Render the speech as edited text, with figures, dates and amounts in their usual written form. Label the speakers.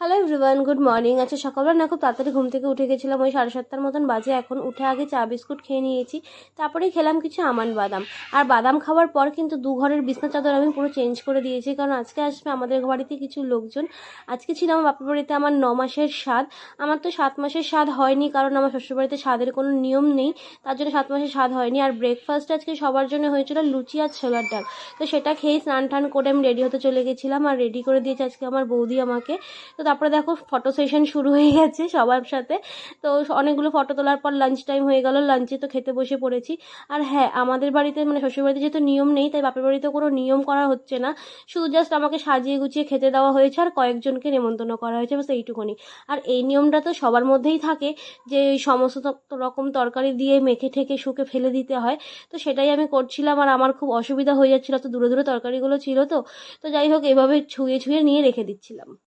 Speaker 1: Hello everyone, good morning. আচ্ছা, সকালবেলা না খুব তাড়াতাড়ি ঘুম থেকে উঠে গেছিলাম, ওই 7:30টার মতন বাজে এখন। উঠে আগে চা বিস্কুট খেয়ে নিয়েছি, তারপরেই খেলাম কিছু আমন্ড বাদাম। আর বাদাম খাওয়ার পর কিন্তু ঘরের বিছনা চাদর আমি পুরো চেঞ্জ করে দিয়েছি, কারণ আজকে আসবে আমাদের বাড়িতে কিছু লোকজন। আজকে ছিল আমার বাপের বাড়িতে আমার 9 মাসের স্বাদ। আমার তো 7 মাসের স্বাদ হয়নি, কারণ আমার শ্বশুরবাড়িতে স্বাদের কোনো নিয়ম নেই, তার জন্য 7 মাসের স্বাদ হয়নি। আর ব্রেকফাস্ট আজকে সবার জন্য হয়েছিল লুচি আর ছোলার ডাল। তো সেটা খেয়েই স্নান টান করে আমি রেডি হতে চলে গেছিলাম, আর রেডি করে দিয়েছে আজকে আমার বৌদি আমাকে। তো তারপরে দেখো ফটো সেশন শুরু হয়ে গেছে সবার সাথে। তো অনেকগুলো ফটো তোলার পর লাঞ্চ টাইম হয়ে গেল, লাঞ্চে তো খেতে বসে পড়েছি। আর হ্যাঁ, আমাদের বাড়িতে মানে শ্বশুরবাড়িতে যেহেতু নিয়ম নেই, তাই বাপের বাড়িতে কোনো নিয়ম করা হচ্ছে না, শুধু জাস্ট আমাকে সাজিয়ে গুছিয়ে খেতে দেওয়া হয়েছে আর কয়েকজনকে নেমন্তন্ন করা হয়েছে, বাস এইটুকুনি। আর এই নিয়মটা তো সবার মধ্যেই থাকে, যে সমস্ত রকম তরকারি দিয়ে মেখে ঠেকে শুকে ফেলে দিতে হয়। তো সেটাই আমি করছিলাম, আর আমার খুব অসুবিধা হয়ে যাচ্ছিলো, তো দূরে দূরে তরকারিগুলো ছিল। তো তো যাই হোক, এভাবে ছুঁয়ে ছুঁয়ে নিয়ে রেখে দিচ্ছিলাম।